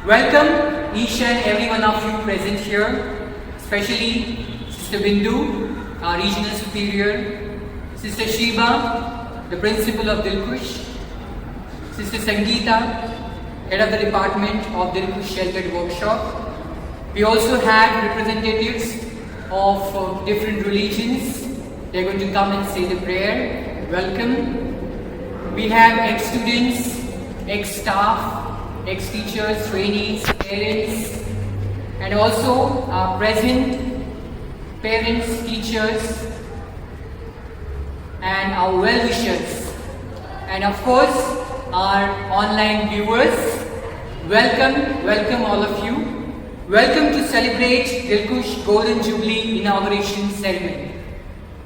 Welcome each and every one of you present here, especially Sister Bindu, our Regional Superior, Sister Shiva, the Principal of Dilkush, Sister Sangeeta, Head of the Department of Dilkush Sheltered Workshop. We also have representatives of different religions. They are going to come and say the prayer. Welcome. We have ex-students, ex-staff, ex-teachers, trainees, parents, and also our present parents, teachers, and our well-wishers, and of course our online viewers. Welcome all of you. Welcome to celebrate Dilkush golden jubilee inauguration ceremony.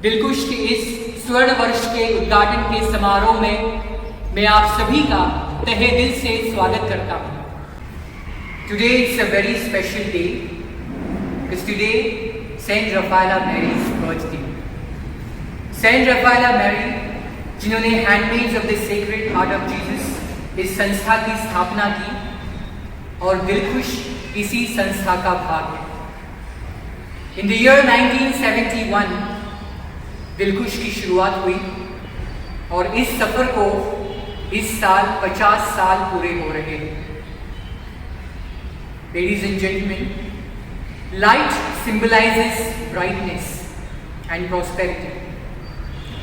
Dilkush के इस स्वर्ण वर्ष के उद्घाटन के समारोह में मैं आप सभी का तहे दिल से स्वागत करता हूँ. Today is a very special day because today Saint Raphaela Mary's birthday. Saint Raphaela Mary, जिन्होंने handmades of the sacred heart of Jesus इस संस्था की स्थापना की और दिलकुश इसी संस्था का भाग है. In the year 1971 दिलकुश की शुरुआत हुई और इस सफर को इस साल 50 साल पूरे हो रहे हैं. Ladies and gentlemen, light symbolizes brightness and prosperity.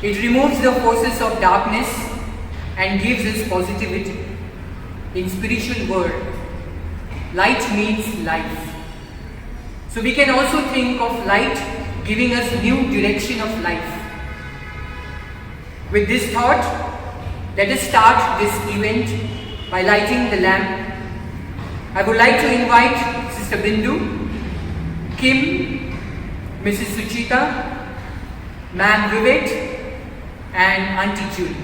It removes the forces of darkness and gives us positivity. In spiritual world, light means life. So we can also think of light giving us new direction of life. With this thought, let us start this event by lighting the lamp. I would like to invite Sister Bindu, Kim, Mrs. Suchita, Ma'am Vivek, and Auntie Julie.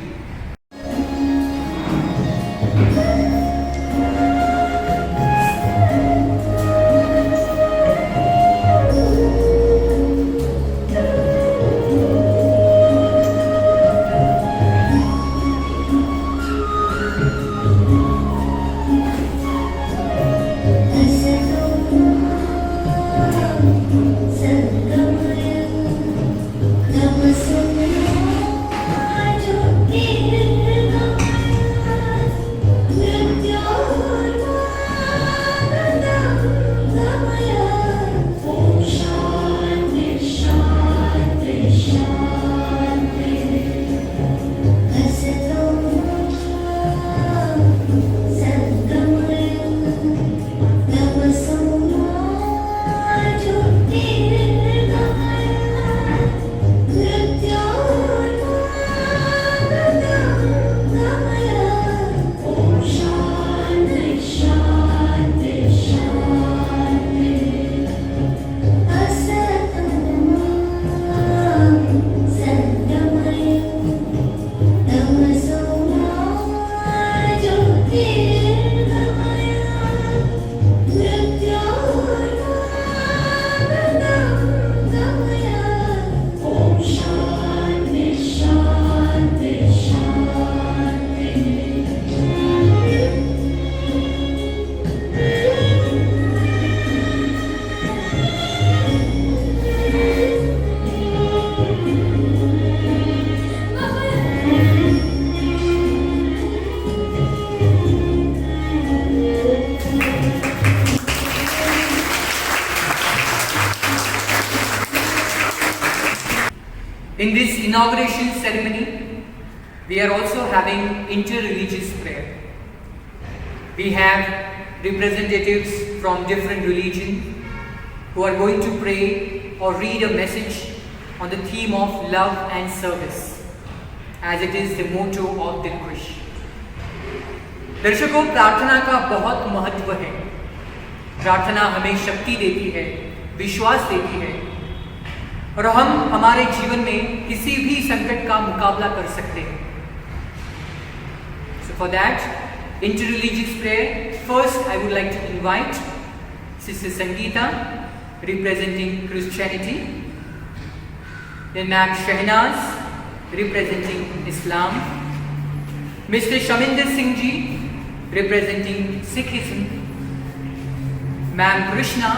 In this inauguration ceremony, we are also having inter-religious prayer. We have representatives from different religions who are going to pray or read a message on the theme of love and service, as it is the motto of Dilkush. दर्शकों, प्रार्थना का बहुत महत्व है. प्रार्थना हमें शक्ति देती है, विश्वास देती है और हम हमारे जीवन में किसी भी संकट का मुकाबला कर सकते हैं. So for that, interreligious prayer, first I would like to invite Sister Sangeeta, representing Christianity, then Ma'am Shehnaz, representing Islam, Mr. Shaminder Singh Ji, representing Sikhism, Ma'am Krishna,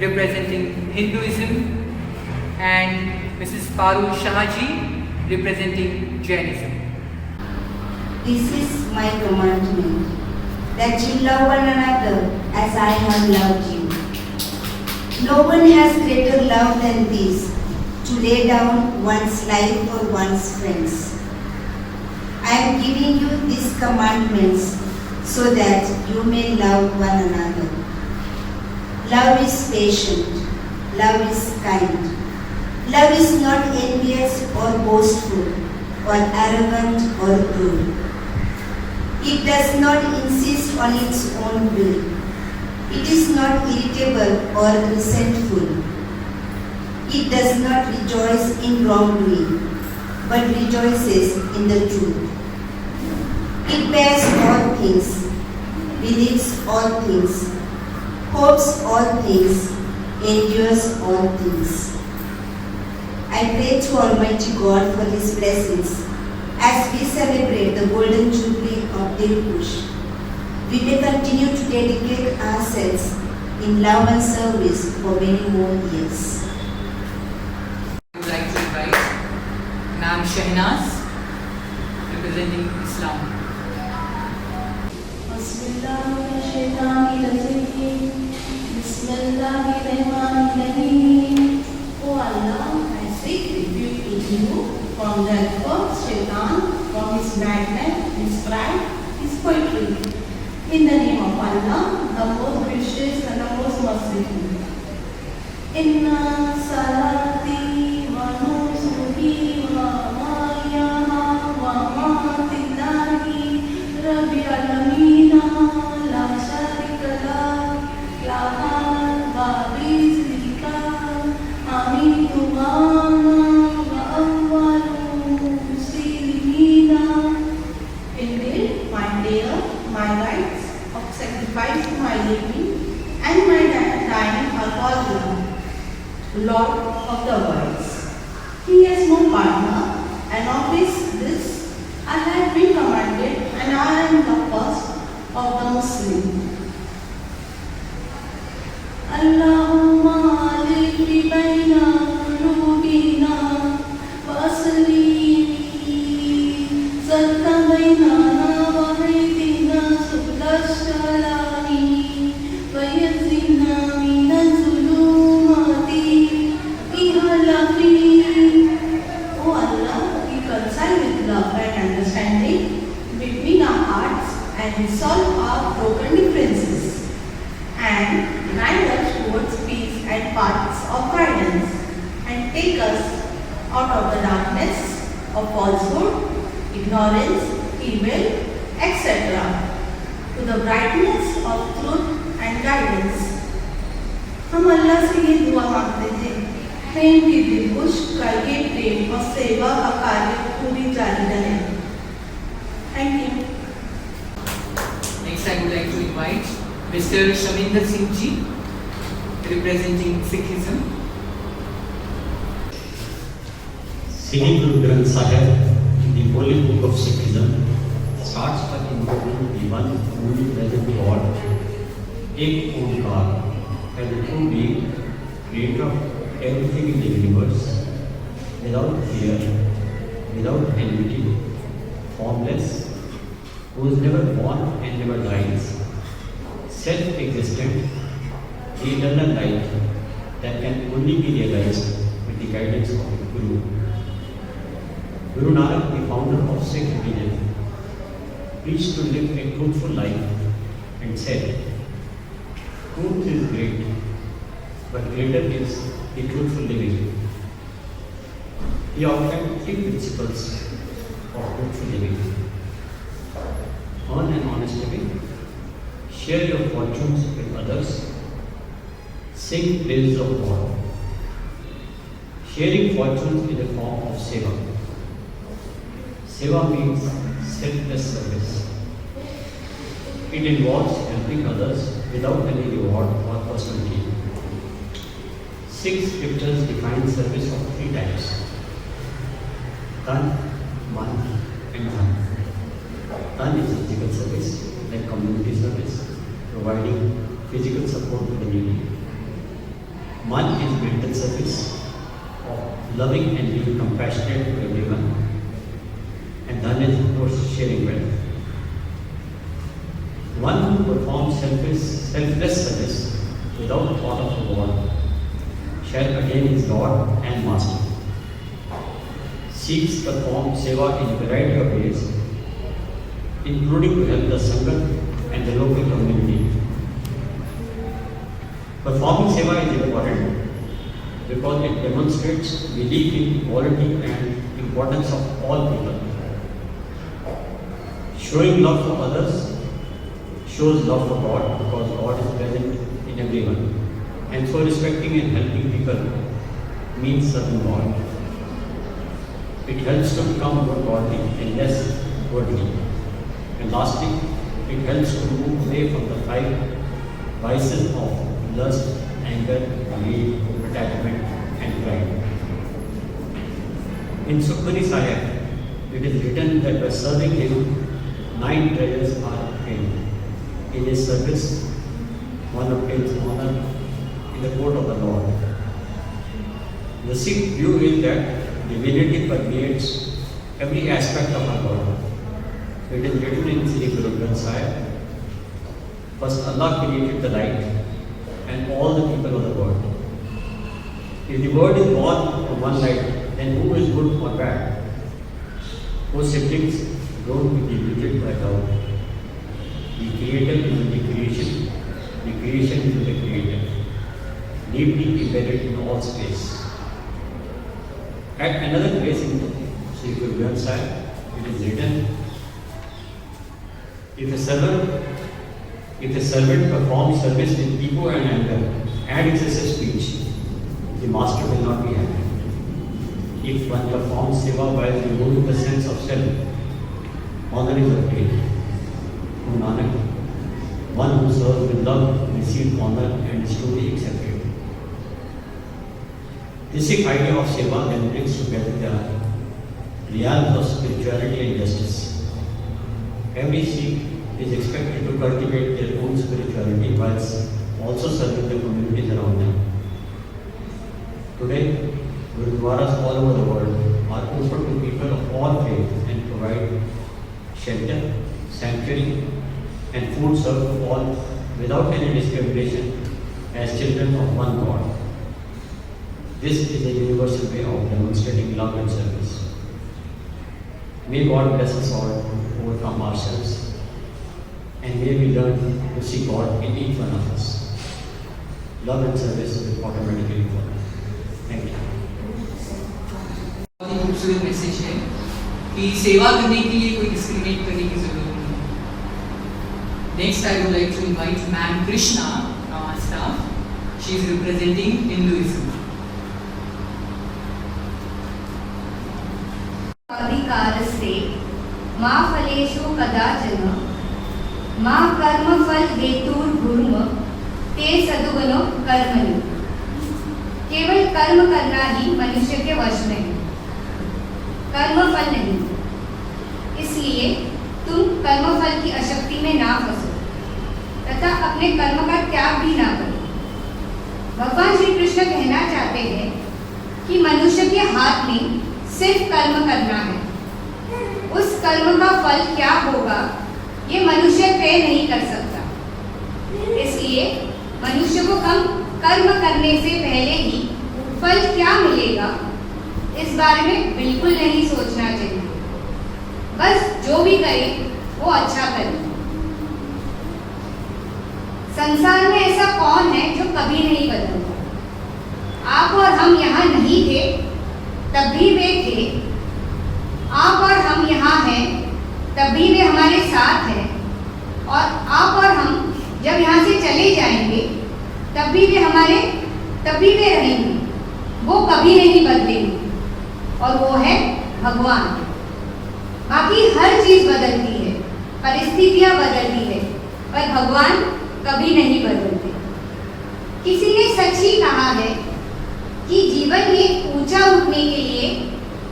representing Hinduism, and Mrs. Parul Shahaji, representing Jainism. This is my commandment, that you love one another as I have loved you. No one has greater love than this, to lay down one's life for one's friends. I am giving you these commandments so that you may love one another. Love is patient. Love is kind. Love is not envious or boastful or arrogant or cruel. It does not insist on its own will. It is not irritable or resentful. It does not rejoice in wrongdoing, but rejoices in the truth. It bears all things, believes all things, hopes all things, endures all things. I pray to Almighty God for His blessings as we celebrate the Golden Jubilee of Dilkush. We may continue to dedicate ourselves in love and service for many more years. I would like to invite Ma'am Shehnaz, representing Islam. Oh Allah, I seek refuge in you from the first Shaitan, from his madness, his pride, his poetry. In the name of Allah, the most gracious and the most merciful. Inna salati wa nusuki wa mahyaya wa mamati Rabbil Alameen la sharika lahu lahul waris lika amitu wa awwalu muslimina. Indeed, my prayer, my rights of sacrifice to my living and my dying are all one, Lord of the worlds. He has no partner, and of this I have been commanded, and I am the first of the Muslims. Allahumma alif baina qulubina wa asli zatta bainana wa haydina subla shalami wa yazina min zulumati ihalafi. O Allah, reconcile with love and understanding between our hearts and resolve our broken differences, and guide us towards peace and paths of guidance, and take us out of the darkness of falsehood, ignorance, evil, etc., to the brightness of truth and guidance. हम अल्लाह से ये दुआ मांगते थे, प्रेम की दिलकुश का ये प्रेम और सेवा का कार्य पूरी जारी रहे. Thank you. Next, I would like to invite Mr. Shaminder Singh Ji, representing Sikhism. Sri Guru Granth Sahib, the holy book of Sikhism, starts by invoking the one only present God, Ek Omkar, as the true being, creator of everything in the universe, without fear, without enmity, formless, who is never born and never dies, self-existent, the eternal light that can only be realized with the guidance of the Guru. Guru Nanak, the founder of Sikh religion, preached to live a truthful life and said, "Truth is great, but greater is the truthful living." He outlined three principles of truthful living: earn an honest living, share your fortunes with others, sing praises of God. Sharing fortunes is a form of seva. Seva means selfless service. It involves helping others without any reward or personal gain. 6 scriptures define service of 3 types: Tan, Man, and Dhan. Tan is physical service, like community service, providing physical support to the needy. One is mental service of loving and being compassionate to everyone. And then is, of course, sharing wealth. One who performs selfless service without thought of reward shall attain his Lord and Master. Sikhs perform seva in a variety of ways, including to help the Sangha and the local community. Performing seva is important because it demonstrates belief in equality and importance of all people. Showing love for others shows love for God because God is present in everyone. And so respecting and helping people means serving God. It helps to become more godly and less worldly. And lastly, it helps to move away from the 5 vices of lust, anger, greed, attachment, and pride. In Sukhmani Sahib, it is written that by serving him, 9 treasures are obtained. In his service, one obtains honor in the court of the Lord. The Sikh view is that divinity permeates every aspect of our God. It is written in Sri Guru Granth Sahib, first Allah created the light and all the people of the world. If the world is born from one light, then who is good or bad? O siblings, don't be deluded by doubt. The Creator is in the creation is in the Creator, deeply embedded in all space. At another place in Sri Guru Granth Sahib, it is written, if a servant performs service with ego and anger and excessive speech, the master will not be happy. If one performs seva while removing the sense of self, honor is obtained. O Nanak, one who serves with love receives honor and is truly accepted. This idea of seva then brings together the realms of spirituality and justice. Every Sikh is expected to cultivate their own spirituality whilst also serving the communities around them. Today, Gurudwaras all over the world are open to people of all faiths and provide shelter, sanctuary, and food served to all without any discrimination as children of one God. This is a universal way of demonstrating love and service. May God bless us all to overcome ourselves, and may we learn to see God in each one of us. Love and service will automatically follow. Thank you. बहुत ही खूबसूरत message है कि सेवा करने के लिए कोई discriminate करने की जरूरत नहीं। Next, I would like to invite Ma'am Krishna from our staff. She is representing Hinduism. अधिकारस्ते मा फलेषु कदाचन मा कर्मफल हेतुर्भुर्म ते सदुगुणो कर्मणि। केवल कर्म करना ही मनुष्य के वश में है, कर्मफल नहीं। इसलिए तुम कर्मफल की अशक्ति में ना फंसो तथा अपने कर्म का त्याग भी ना करो। भगवान श्री कृष्ण कहना चाहते हैं कि मनुष्य के हाथ में सिर्फ कर्म करना है। उस कर्म का फल क्या होगा ये मनुष्य तय नहीं कर सकता। इसलिए मनुष्य को कर्म करने से पहले ही फल क्या मिलेगा इस बारे में बिल्कुल नहीं सोचना चाहिए। बस जो भी करे वो अच्छा करे। संसार में ऐसा कौन है जो कभी नहीं बदलता? आप और हम यहाँ नहीं थे तब भी वे थे, आप और हम यहाँ हैं तब भी वे हमारे साथ हैं, और आप और हम जब यहाँ से चले जाएंगे तब भी वे रहेंगे। वो कभी नहीं बदलेंगे, और वो है भगवान। बाकी हर चीज बदलती है, परिस्थितियां बदलती है, पर भगवान कभी नहीं बदलते। किसी ने सच ही कहा है कि जीवन में ऊंचा उठने के लिए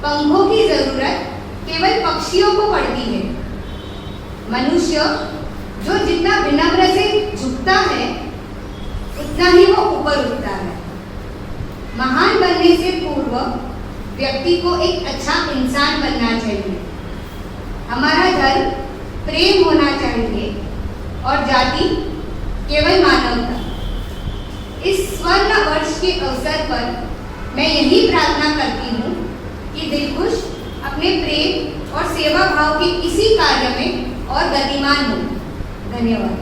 पंखों की जरूरत केवल पक्षियों को पड़ती है। मनुष्य जो जितना विनम्र से झुकता है उतना ही वो ऊपर उठता है। महान बनने से पूर्व व्यक्ति को एक अच्छा इंसान बनना चाहिए। हमारा धर्म प्रेम होना चाहिए और जाति केवल मानवता। इस स्वर्ण वर्ष के अवसर पर मैं यही प्रार्थना करती हूँ कि दिलखुश अपने प्रेम और सेवा भाव के इसी कार्य में और गतिमान हो। धन्यवाद।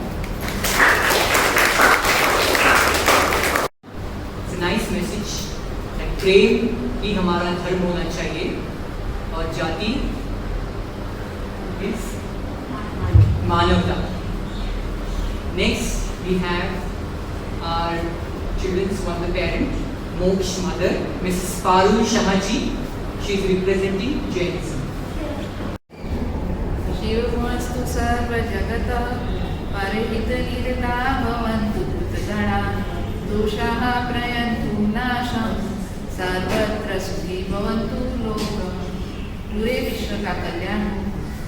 It's a nice message that प्रेम ही हमारा धर्म होना चाहिए और जाति is मानवता. Next we have our children's wonder parent, Moksh mother, Mrs. Parul Shahaji. She is representing Jainism. शिवमस्तु सर्वजगतः परहितनिरता भवन्तु कृतगणा दोषाः प्रयन्तु नाशं सर्वत्र सुखी भवन्तु लोकः। पूरे विश्व का कल्याण हो,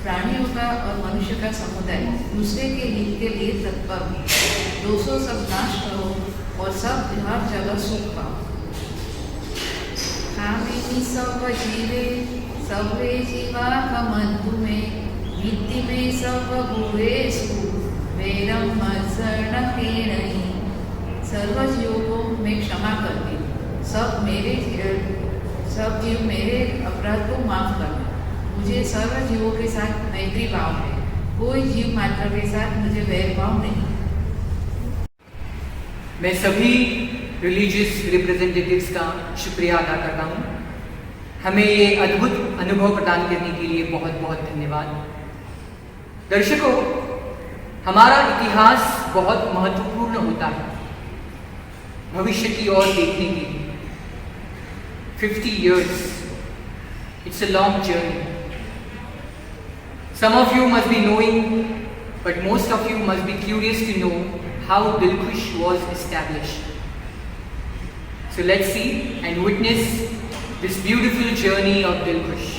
प्राणियों का और मनुष्य का समुदाय दूसरे के हित के लिए तत्पर हो, दोषों सब नाश करो और सब हर जगह सुख पाओ। कामिनी सर्व जीवे सर्वे जीवा कमन्तु मे विद्धि मे सर्वभूतेषु वैरं मत्सरणकेणहि। सर्व जीवों को मैं क्षमा करती हूँ, सब जीव मेरे अपराध को माफ करना। मुझे सर्व जीवों के साथ मैत्री भाव है, कोई जीव मात्र के साथ मुझे वैर भाव नहीं। मैं सभी रिलीजियस रिप्रेजेंटेटिव्स का शुक्रिया अदा करता हूँ। हमें ये अद्भुत अनुभव प्रदान करने के लिए बहुत बहुत धन्यवाद। दर्शकों, हमारा इतिहास बहुत महत्वपूर्ण होता है भविष्य की ओर देखने के लिए। 50 years, it's a long journey. Some of you must be knowing, but most of you must be curious to know how Dilkhush was established. So let's see and witness this beautiful journey of Dilkhush.